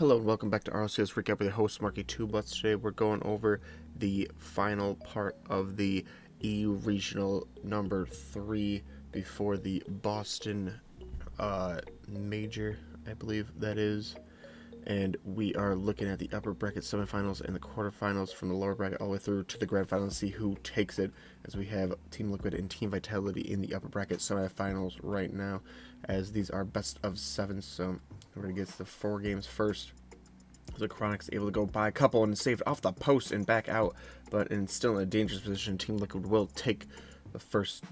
Hello and welcome back to RLCS Recap with your host Marky Tubelets. Today we're going over the final part of the EU Regional number 3 before the Boston Major, I believe that is. And we are looking at the upper bracket semifinals and the quarterfinals from the lower bracket all the way through to the grand final to see who takes it, as we have Team Liquid and Team Vitality in the upper bracket semifinals right now, as these are best of 7. So we're going to get to the 4 games first. The Chronic's able to go by a couple and save it off the post and back out, but still in a dangerous position. Team Liquid will take the first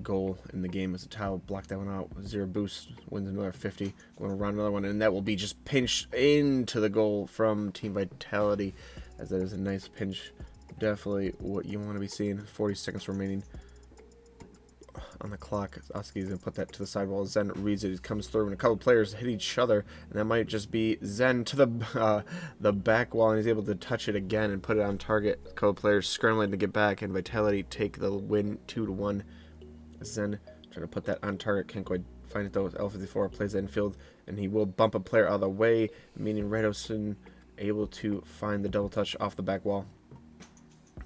goal in the game as the Tau blocked that one out. 0 boost, wins another 50, going around another one, and that will be just pinched into the goal from Team Vitality, as that is a nice pinch. Definitely what you want to be seeing. 40 seconds remaining on the clock. Oski is going to put that to the sidewall. Zen reads it. He comes through, and a couple players hit each other, and that might just be Zen to the back wall, and he's able to touch it again and put it on target. A couple players scrambling to get back, and Vitality take the win 2-1. Zen trying to put that on target. Can't quite find it though. L54 plays the infield, and he will bump a player out of the way, meaning Radoson able to find the double touch off the back wall.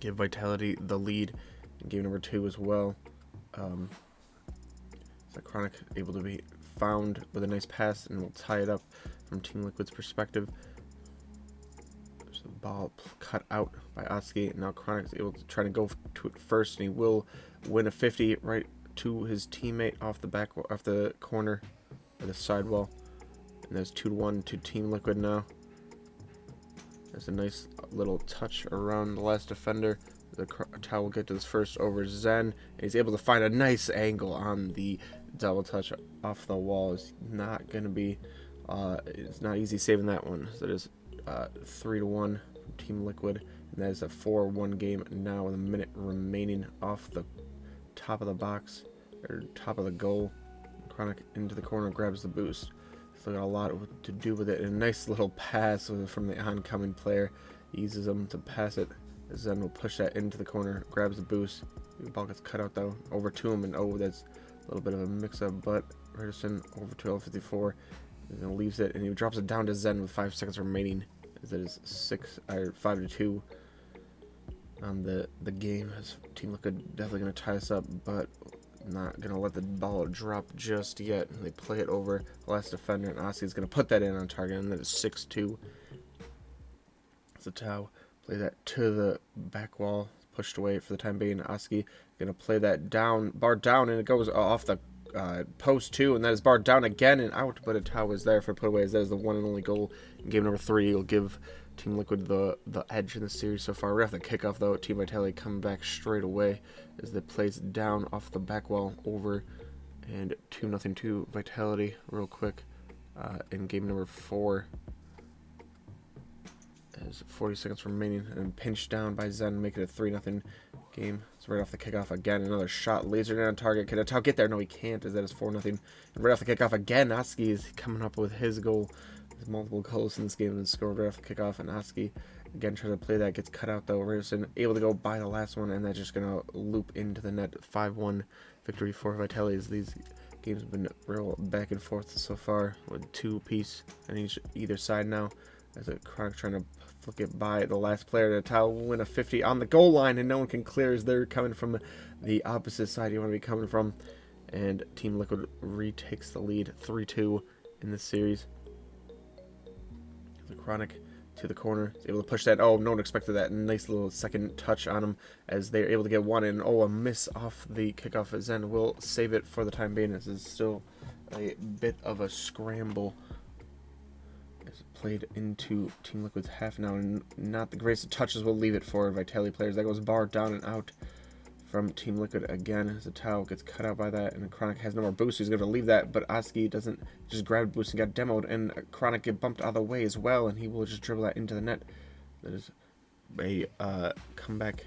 Give Vitality the lead in game number 2 as well. So Chronic able to be found with a nice pass, and will tie it up from Team Liquid's perspective. There's the ball cut out by Oski, and now Chronic is able to try to go to it first, and he will win a 50 right to his teammate off the corner or the sidewall. And there's 2-1 to Team Liquid now. There's a nice little touch around the last defender. The Tau will get to this first over Zen, and he's able to find a nice angle on the double touch off the wall. It's not going to be, it's not easy saving that one. So that is 3-1 from Team Liquid, and that is a 4-1 game now with a minute remaining off the top of the box, or top of the goal. Chronic into the corner, grabs the boost. Still got a lot to do with it, and a nice little pass from the oncoming player. He uses him to pass it. Zen will push that into the corner, grabs the boost. The ball gets cut out though, over to him, and that's a little bit of a mix-up, but Radoson over to L54, and then leaves it, and he drops it down to Zen with 5 seconds remaining, as it is 5-2 on the game. As Team Liquid definitely going to tie us up, but not going to let the ball drop just yet. They play it over the last defender, and Oski is going to put that in on target, and that is 6-2. So Tau play that to the back wall, pushed away for the time being. Oski gonna play that down, barred down, and it goes off the post too, and that is barred down again and out. But a Tau is there for put away, as that is the one and only goal in game number 3. It'll give Team Liquid the edge in the series so far. Right off the kickoff though, Team Vitality coming back straight away as they plays down off the back wall over, and 2-0 to Vitality real quick in game number 4. As 40 seconds remaining, and pinched down by Zen, making it a 3-0 game. So right off the kickoff again, another shot, lasered in on target. Can a Tau get there? No, he can't, as that is 4-0. And right off the kickoff again, Oski is coming up with his goal. There's multiple goals in this game, and scored right off the kickoff. And Oski again trying to play that, gets cut out though. Radoson able to go by the last one, and that's just gonna loop into the net. 5-1 victory for Vitality, as these games have been real back and forth so far, with 2 apiece on either side now. As a Chronic trying to flick it by the last player. The Tau will win a 50 on the goal line, and no one can clear as they're coming from the opposite side you want to be coming from. And Team Liquid retakes the lead 3-2 in this series. The Chronic to the corner, is able to push that. Oh, no one expected that. Nice little second touch on him as they're able to get one, and a miss off the kickoff. Zen will save it for the time being. This is still a bit of a scramble. It's played into Team Liquid's half now, and not the greatest of touches will leave it for Vitality players. That goes barred down and out from Team Liquid again, as the Tau gets cut out by that, and Chronic has no more boost. He's going to leave that, but Oski doesn't, just grab boost and got demoed, and Chronic get bumped out of the way as well, and he will just dribble that into the net. That is a comeback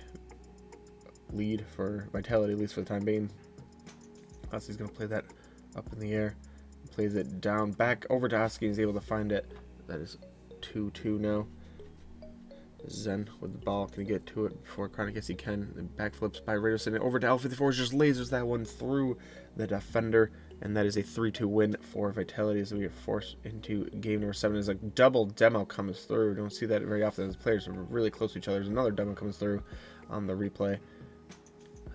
lead for Vitality, at least for the time being. Oski's going to play that up in the air, plays it down, back over to Oski, and he's able to find it. That is 2-2 now. Zen with the ball, can he get to it before Chronic? Yes, he can. And backflips by Radoson over to L54, just lasers that one through the defender, And that is a 3-2 win for Vitality as we get forced into game number 7. As a double demo comes through. We don't see that very often as players are really close to each other. There's another demo comes through on the replay.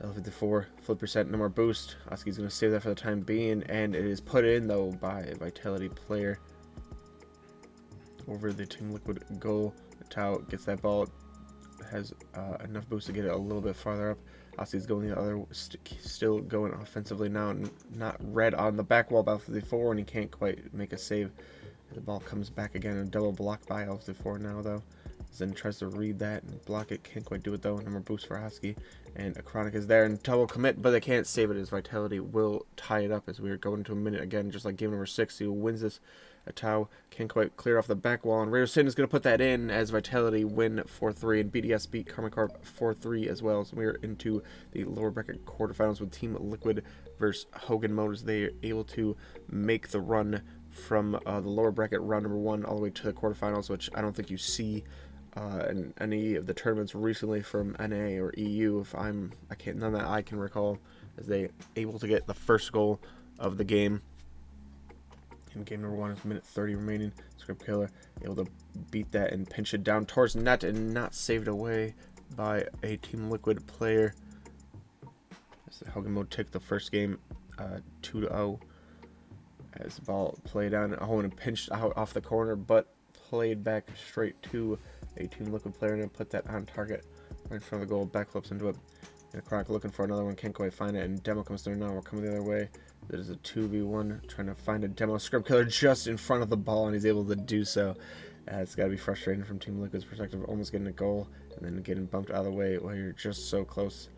L54, flip percent, no more boost. Oski's going to save that for the time being, and it is put in, though, by a Vitality player. Over the Team Liquid goal. Tau gets that ball, has enough boost to get it a little bit farther up. Oski's going the other, still going offensively now, not red on the back wall by L54, and he can't quite make a save. The ball comes back again, a double block by L54 now, though. Then tries to read that and block it. Can't quite do it, though. No more boost for Husky. And a Chronic is there and double commit, but they can't save it as Vitality will tie it up as we are going into a minute again, just like game number 6. Who wins this? Tau can't quite clear off the back wall, and Raider Sin is going to put that in as Vitality win 4-3, and BDS beat Karma Corp 4-3 as well. So we are into the lower bracket quarterfinals with Team Liquid versus Hogan Motors. They are able to make the run from the lower bracket round number 1 all the way to the quarterfinals, which I don't think you see in any of the tournaments recently from NA or EU. None that I can recall, as they able to get the first goal of the game. In game number 1, it's minute 30 remaining. Script Killer able to beat that and pinch it down towards net and not saved away by a Team Liquid player. As the Hogan Mode took the first game 2-0. As the ball played on and pinched out off the corner, but played back straight to a Team Liquid player and put that on target right in front of the goal. Backflips into it. And Chronic looking for another one, can't quite find it, and Demo comes through now. We're coming the other way. There's a 2v1 trying to find a Demo. Script Killer just in front of the ball, and he's able to do so. It's got to be frustrating from Team Liquid's perspective, almost getting a goal and then getting bumped out of the way while you're just so close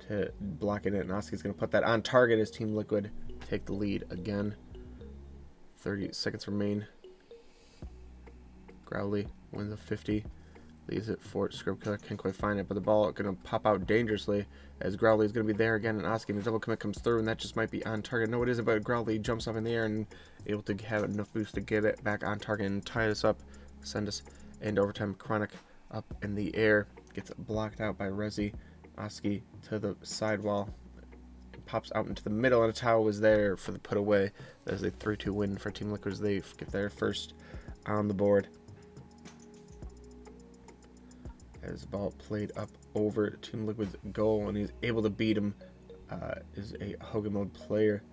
to blocking it. And Oski's going to put that on target as Team Liquid take the lead again. 30 seconds remain. Growly wins a 50. Leaves it for Script Killer. Can't quite find it, but the ball going to pop out dangerously as Growly is going to be there again, and Oski, and the double commit comes through, and that just might be on target. No, it isn't, but Growly jumps up in the air and able to have enough boost to get it back on target and tie us up, send us into overtime. Chronic up in the air, gets blocked out by Rezi. Oski to the sidewall, pops out into the middle, and a towel was there for the put away. That is a 3-2 win for Team Liquid as they get their first on the board. As the ball played up over Team Liquid's goal, and he's able to beat him, is a Hogan Mode player.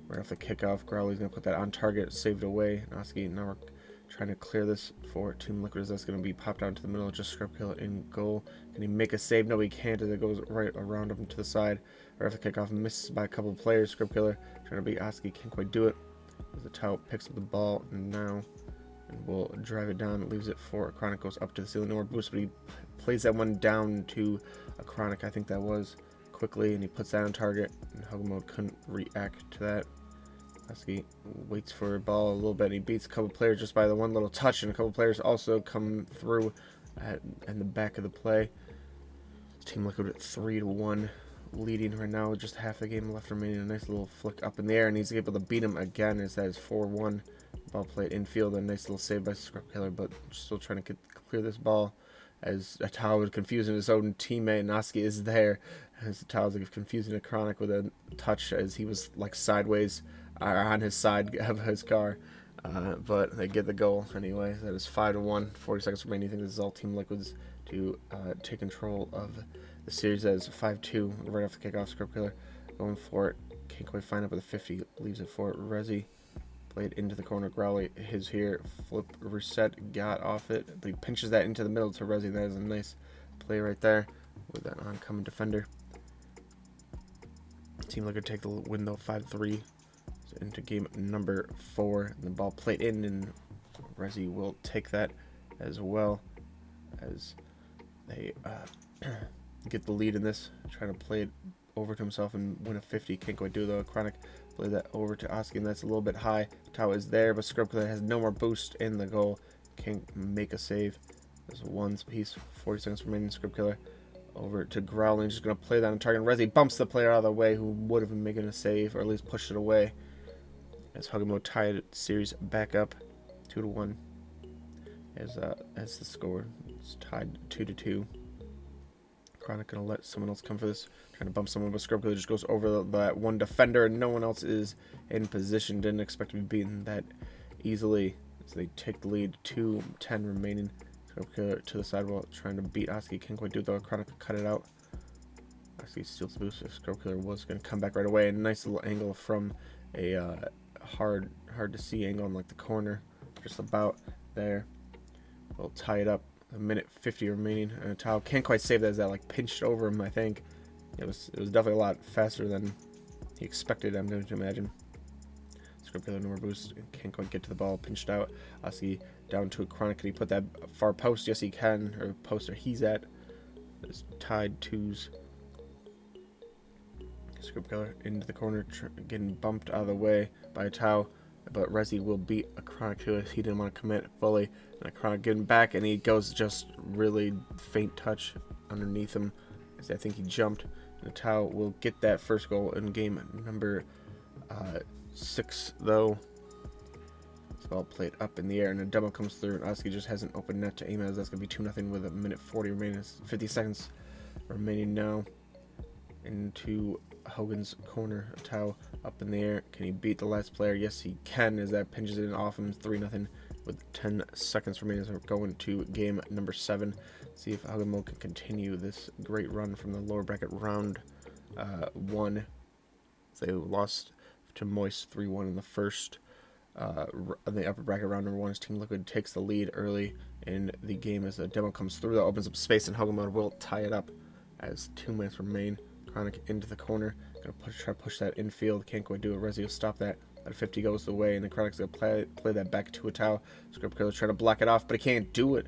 Right off the kickoff, Growly's going to put that on target, saved away. Oski now we're trying to clear this for Team Liquid, as that's going to be popped down to the middle, just Script Killer in goal. Can he make a save? No, he can't, as it goes right around him to the side. Right off the kickoff, misses by a couple of players. Script Killer trying to beat Oski, can't quite do it. As the Tau picks up the ball now, and will drive it down, leaves it for a Chronic, goes up to the ceiling, no more boost, but he plays that one down to a Chronic, I think that was, quickly, and he puts that on target, and Hogan Mode couldn't react to that. Husky waits for a ball a little bit, and he beats a couple players just by the one little touch, and a couple players also come through in the back of the play. Team Liquid at 3-1, leading right now, just half the game left remaining. A nice little flick up in the air, and he's able to beat him again, as that is 4-1. Ball played infield, a nice little save by Script Killer, but still trying to clear this ball as Atao was confusing his own teammate. Noski is there as Atao was confusing a Chronic with a touch as he was like sideways on his side of his car, but they get the goal anyway. That is 5-1, 40 seconds remaining. I think this is all Team Liquids to take control of the series. That is 5-2 right off the kickoff. Script Killer going for it, can't quite find it with a 50, leaves it for Rezi. Played into the corner. Growly is here. Flip reset. Got off it. But he pinches that into the middle to Rezi. That is a nice play right there with that oncoming defender. Team Liquid take the win though, 5-3. So into game number 4. And the ball played in, and Rezi will take that as well as they get the lead in this. Trying to play it over to himself and win a 50. Can't quite do it though. Chronic play that over to Oski, and that's a little bit high. Tau is there, but Script Killer has no more boost in the goal. Can't make a save. There's one piece. 40 seconds remaining. Script Killer over to Growling. Just going to play that on target. Rezi bumps the player out of the way who would have been making a save, or at least pushed it away. As Hogan Mode tied series back up 2-1. As the score is tied 2-2. Chronic gonna let someone else come for this. Trying to bump someone, but Scrub Killer just goes over that one defender, and no one else is in position. Didn't expect to be beaten that easily. So they take the lead. 2:10 remaining. Scrub Killer to the sidewall, trying to beat Oski. Can't quite do it though. Chronic cut it out. Oski steals the boost. If Scrub Killer was gonna come back right away. And nice little angle from a hard to see angle on like the corner, just about there. We'll tie it up. A minute 50 remaining, and Tao can't quite save that as that like pinched over him. I think it was definitely a lot faster than he expected. I'm going to imagine. Scrub Killer no more boost, can't quite get to the ball, pinched out. Oski down to a Chronic. Can he put that far post? Yes, he can. Or post where he's at. It's tied twos. Scrub Killer into the corner, getting bumped out of the way by Tao. But Resi will beat a Chronic to it. He didn't want to commit fully. And a Chronic getting back, and he goes just really faint touch underneath him. As I think he jumped. And Tao will get that first goal in game number 6, though. It's all played up in the air, and a double comes through, and Oski just has an open net to aim at. That's going to be 2-0 with a minute 40 remaining. 50 seconds remaining now. Into Hogan's corner. Tao up in the air. Can he beat the last player? Yes, he can, as that pinches it off him. 3-0 with 10 seconds remaining as we're going to game number 7. See if Hogan Mo can continue this great run from the lower bracket round 1. They lost to Moist 3-1 in the first. The upper bracket round number 1 is Team Liquid takes the lead early in the game as the demo comes through. That opens up space, and Hogan Mo will tie it up as 2 minutes remain. Chronic into the corner. Gonna try to push that infield. Can't quite do it. Resi will stop that. At 50 goes the way, and the Chronic's gonna play that back to a Tao. Scrub Killer trying to block it off, but he can't do it.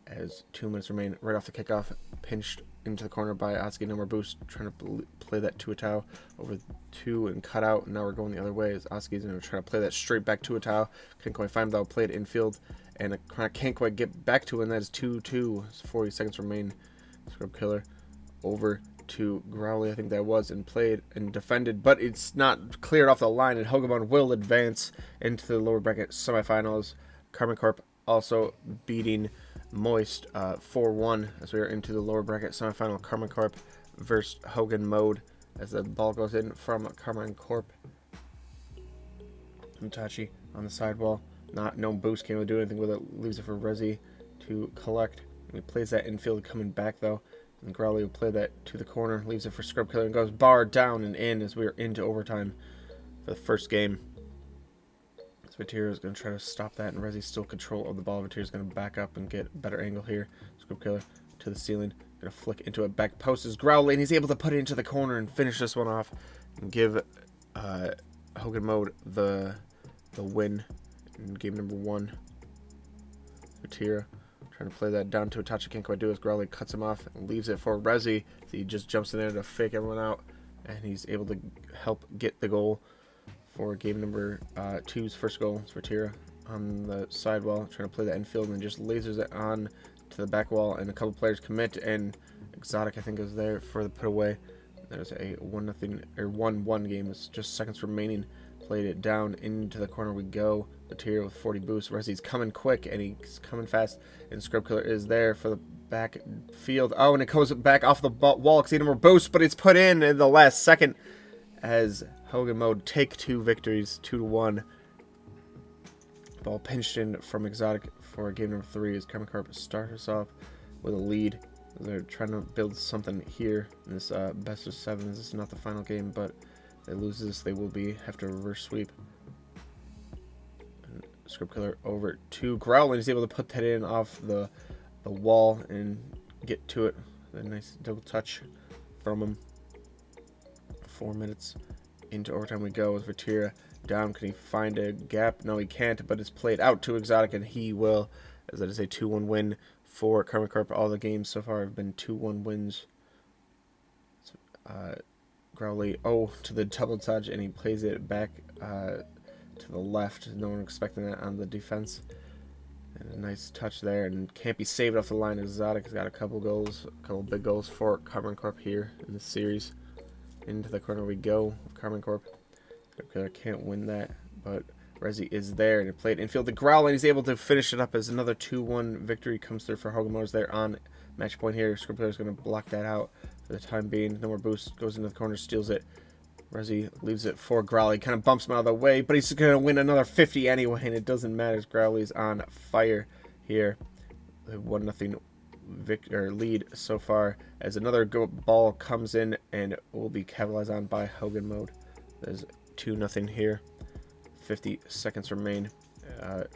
As 2 minutes remain, right off the kickoff, pinched into the corner by Oski. No more boost. Trying to play that to a Tao over 2 and cut out. And now we're going the other way as Oski's gonna try to play that straight back to a Tao. Can't quite find him though. Play it infield, and the Chronic can't quite get back to it. And that is 2-2. 40 seconds remain. Scrub Killer over to Growly, I think that was, and played and defended, but it's not cleared off the line, and Hogamon will advance into the lower bracket semifinals. Karma Corp also beating Moist 4-1 as we are into the lower bracket semifinal. Karma Corp versus Hogan Mode as the ball goes in from Karma Corp. Mitachi on the sidewall, no boost, can't really do anything with it, leaves it for Resi to collect. He plays that infield coming back though. And Growly will play that to the corner, leaves it for Scrub Killer, and goes bar down and in as we are into overtime for the first game. Vatir is going to try to stop that, and Resi's still control of the ball. Vatir is going to back up and get a better angle here. Scrub Killer to the ceiling, going to flick into a back post is Growly, and he's able to put it into the corner and finish this one off and give Hogan Mode the win in game number 1. Vatir trying to play that down to a touch. Can't quite do it. Growly cuts him off and leaves it for Resi. He just jumps in there to fake everyone out, and he's able to help get the goal for game number 2's first goal. It's for Tira on the sidewall, trying to play the infield, and just lasers it on to the back wall, and a couple players commit, and Exotic I think is there for the put away. There's a 1-1 game. It's just seconds remaining. Played it down into the corner we go. Batir with 40 boosts. Resi's coming quick, and he's coming fast. And Scrub Killer is there for the back field. Oh, and it goes back off the wall because he had more boost, but it's put in the last second as Hogan Mode take 2 victories, 2-1. Ball pinched in from Exotic for game number 3 as Karma Corp starts us off with a lead. They're trying to build something here in this best of 7. This is not the final game, but if they lose this, they will have to reverse sweep. And Scrub Killer over to Growlin. He's able to put that in off the wall and get to it. A nice double touch from him. 4 minutes into overtime we go. As Vatira down, can he find a gap? No, he can't, but it's played out to Exotic, and he will, as that is a 2-1 win for Karma Corp. All the games so far have been 2-1 wins. Growly, to the double touch, and he plays it back to the left. No one expecting that on the defense. And a nice touch there, and can't be saved off the line. Exotic has got a couple goals, a couple big goals for Karma Corp here in this series. Into the corner we go. Karma Corp. Killer can't win that, but Resi is there, and it played infield to Growl, and he's able to finish it up as another 2-1 victory comes through for Hoganmo's there on match point here. Scribbler is going to block that out for the time being. No more boost. Goes into the corner, steals it. Resi leaves it for Growly. Kind of bumps him out of the way, but he's going to win another 50 anyway, and it doesn't matter. Growly's on fire here. 1-0 lead so far as another ball comes in and will be capitalized on by Hoganmo. There's 2-0 here. 50 seconds remain.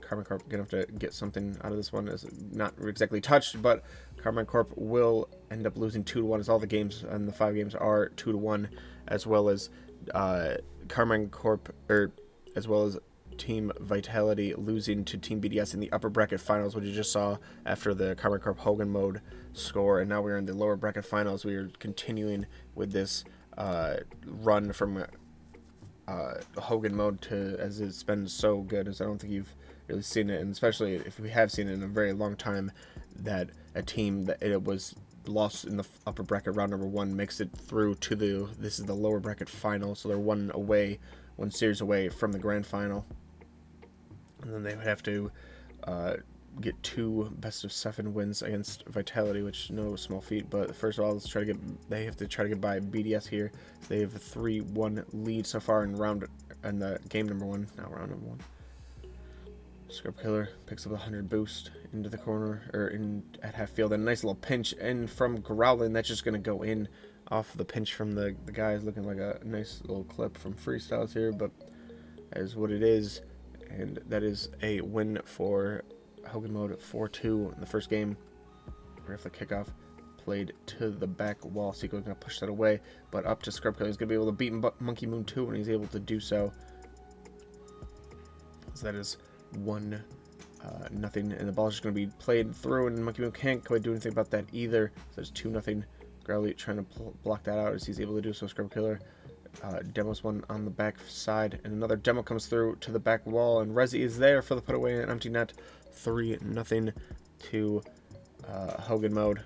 Carmine Corp gonna have to get something out of this one. Is not exactly touched, but Carmine Corp will end up losing 2-1 as all the games and the 5 games are 2-1, as well as Carmine Corp as well as Team Vitality losing to Team BDS in the upper bracket finals, which you just saw after the Carmine Corp Hogan mode score. And now we're in the lower bracket finals. We are continuing with this run from Hogan mode to, as it's been so good, as I don't think you've really seen it, and especially if we have seen it in a very long time, that a team that it was lost in the upper bracket round number 1 makes it through to this is the lower bracket final, so they're one series away from the grand final, and then they would have to get 2 best-of-7 wins against Vitality, which no small feat. But first of all, they have to try to get by BDS here. They have a 3-1 lead so far in the game number 1, not round number 1. Scrub Killer picks up a 100 boost into the corner, or in at half field, and a nice little pinch in from Growlin. That's just going to go in off the pinch from the guys, looking like a nice little clip from Freestyles here, but that is what it is, and that is a win for Hogan mode. 4-2 in the first game. Right off the kickoff, played to the back wall. Seiko is going to push that away, but up to Scrub Killer. He's going to be able to beat Monkey Moon 2 when he's able to do so. So that is 1-0, and the ball is just going to be played through, and Monkey Moon can't quite do anything about that either. So it's 2-0. Growly trying to block that out as he's able to do so. Scrub Killer demos one on the back side, and another demo comes through to the back wall, and Resi is there for the put away and an empty net. 3-0 to Hogan mode,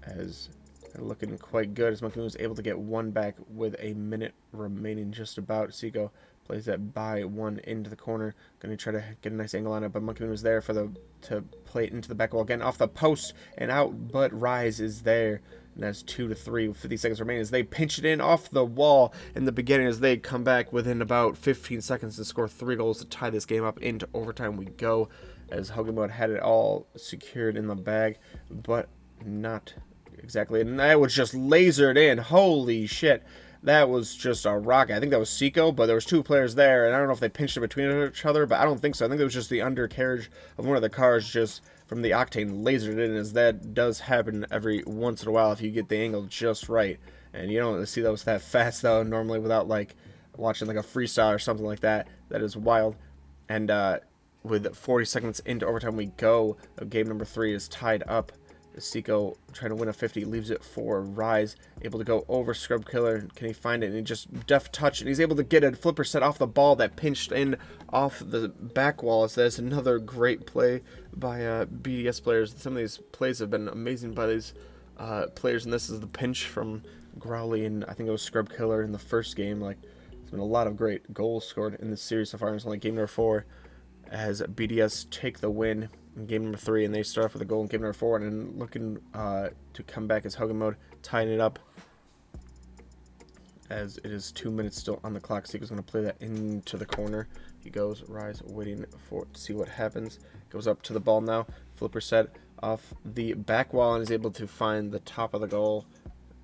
as they're looking quite good, as Monkey Moon was able to get one back with a minute remaining just about. Seiko plays that by 1 into the corner, going to try to get a nice angle on it, but Monkey Moon was there to play it into the back wall again, off the post and out, but Rise is there. And that's 2-3 with 50 seconds remaining as they pinch it in off the wall in the beginning, as they come back within about 15 seconds to score 3 goals to tie this game up. Into overtime we go, as Hoganmode had it all secured in the bag, but not exactly. And that was just lasered in. Holy shit. That was just a rocket. I think that was Seiko, but there was 2 players there, and I don't know if they pinched it between each other, but I don't think so. I think it was just the undercarriage of one of the cars just from the Octane lasered in, as that does happen every once in a while if you get the angle just right. And you don't see those that fast, though, normally without, like, watching, like, a freestyle or something like that. That is wild. And with 40 seconds into overtime we go. Game number 3 is tied up. Seiko trying to win a 50, leaves it for Rise, able to go over Scrub Killer. Can he find it? And he just deft touch, and he's able to get a flipper set off the ball that pinched in off the back wall. So that's another great play by BDS players. Some of these plays have been amazing by these players, and this is the pinch from Growly, and I think it was Scrub Killer in the first game. Like, there's been a lot of great goals scored in this series so far. It's only game number 4 as BDS take the win in game number 3, and they start off with a goal in game number 4, and then looking to come back as Hogan mode, tying it up as it is 2 minutes still on the clock. Seiko's going to play that into the corner. He goes, Rise waiting to see what happens. Goes up to the ball now. Flipper set off the back wall and is able to find the top of the goal.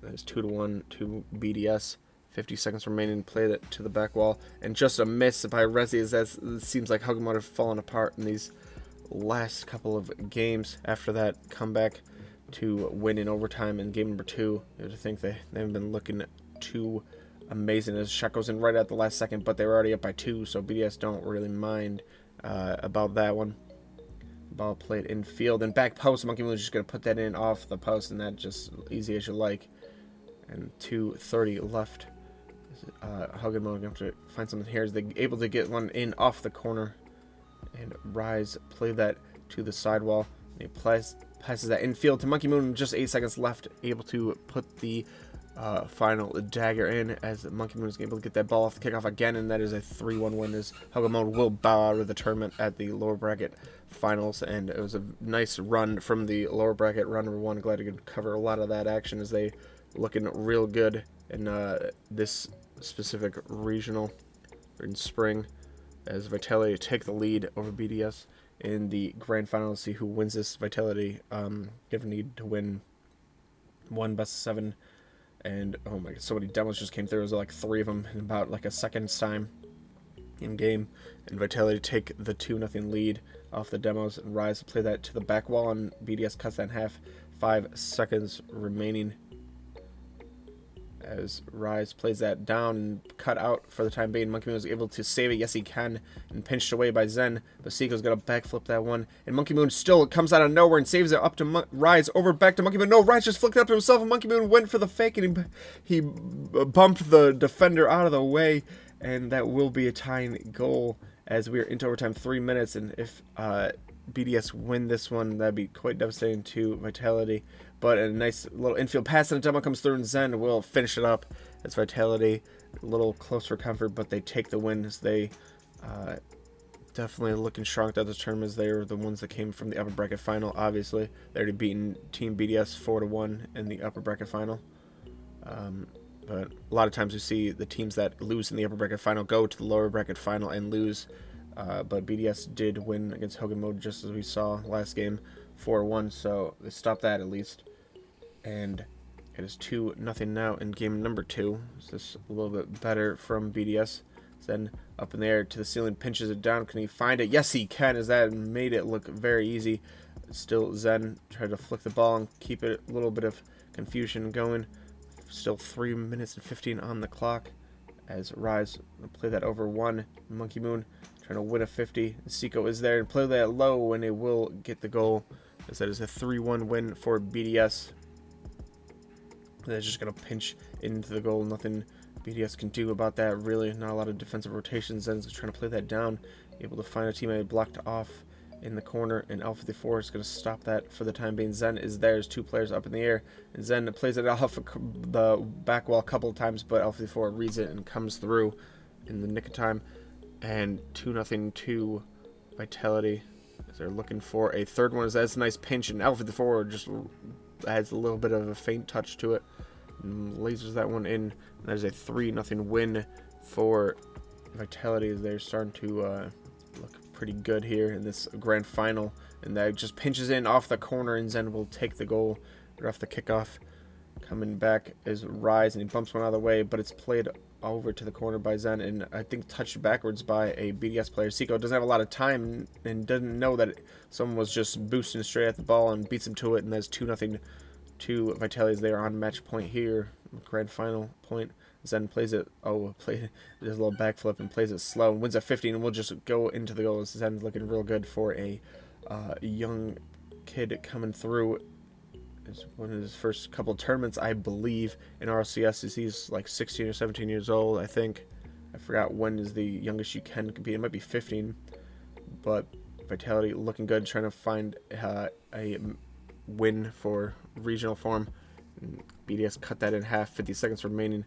That is 2-1 to BDS. 50 seconds remaining. Play that to the back wall, and just a miss by Resi, as that seems like Hogan mode have fallen apart in these last couple of games after that comeback to win in overtime in game number 2. You have to think they haven't been looking too amazing, as shot goes in right at the last second, but they were already up by 2, so BDS don't really mind about that one. Ball played in field and back post. Monkey Moon is just going to put that in off the post, and that just easy as you like. And 2:30 left. Hogan Mode going to have to find something here, as they're able to get one in off the corner. And Rise play that to the sidewall. He passes that infield to Monkey Moon. Just 8 seconds left, able to put the final dagger in as Monkey Moon is able to get that ball off the kickoff again, and that is a 3-1 win as Hugamo will bow out of the tournament at the lower bracket finals. And it was a nice run from the lower bracket run number 1. Glad to cover a lot of that action as they looking real good in this specific regional in spring, as Vitality take the lead over BDS in the grand final. Let's see who wins this. Vitality give need to win 1 best of 7, and oh my god, so many demos just came through. There was like 3 of them in about like a second's time in game, and Vitality take the 2-0 lead off the demos, and Rise to play that to the back wall, and BDS cuts that in half. 5 seconds remaining as Rise plays that down and cut out for the time being. Monkey Moon was able to save it. Yes, he can. And pinched away by Zen. But Seiko's going to backflip that one. And Monkey Moon still comes out of nowhere and saves it up to Rise. Over back to Monkey Moon. No, Rise just flicked it up to himself. And Monkey Moon went for the fake. And he bumped the defender out of the way. And that will be a tying goal as we are into overtime. 3 minutes. And if BDS win this one, that'd be quite devastating to Vitality. But a nice little infield pass and a demo comes through, and Zen will finish it up. It's Vitality, a little close for comfort, but they take the win as they definitely looking strong at this tournament, as they were the ones that came from the upper bracket final. Obviously, they already beaten Team BDS 4-1 in the upper bracket final. But a lot of times we see the teams that lose in the upper bracket final go to the lower bracket final and lose. But BDS did win against Hogan Mode, just as we saw last game, 4-1. So they stopped that at least. And it is 2-0 now in game number 2. So this is a little bit better from BDS. Then up in the air to the ceiling, pinches it down. Can he find it? Yes, he can, as that made it look very easy. Still Zen tried to flick the ball and keep it a little bit of confusion going. Still 3 minutes and 15 on the clock as Rise play that over 1. Monkey Moon trying to win a 50. Seiko is there and play that low, and it will get the goal. As that is a 3-1 win for BDS. They're just going to pinch into the goal. Nothing BDS can do about that, really. Not a lot of defensive rotations. Zen's trying to play that down. Able to find a teammate blocked off in the corner, and Alpha 54 is going to stop that for the time being. Zen is there. There's 2 players up in the air, and Zen plays it off the back wall a couple of times, but Alpha 54 reads it and comes through in the nick of time. And 2-0 to Vitality. As they're looking for a third one. That's a nice pinch, and Alpha 54 just adds a little bit of a faint touch to it and lasers that one in. There's a 3-0 win for Vitality, as they're starting to look pretty good here in this grand final. And that just pinches in off the corner, and Zen will take the goal right off the kickoff. Coming back is Rise, and he bumps one out of the way, but it's played over to the corner by Zen, and I think touched backwards by a BDS player. Seiko doesn't have a lot of time and doesn't know that someone was just boosting straight at the ball and beats him to it, and there's 2-0 to Vitality as they are on match point here, grand final point. Zen plays it, there's a little backflip and plays it slow and wins at 50, and we'll just go into the goal. Zen's looking real good for a young kid coming through. It's one of his first couple tournaments, I believe, in RLCS. He's like 16 or 17 years old, I think. I forgot when is the youngest you can compete. It might be 15. But Vitality looking good, trying to find a win for regional form. And BDS cut that in half, 50 seconds remaining.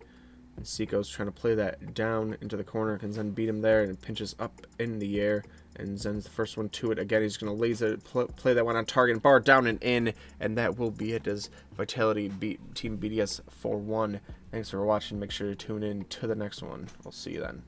And Seiko's trying to play that down into the corner. Can Zen beat him there, and it pinches up in the air. And Zen's the first one to it. Again, he's going to laser play that one on target, bar down and in. And that will be it as Vitality beat Team BDS 4-1. Thanks for watching. Make sure to tune in to the next one. We'll see you then.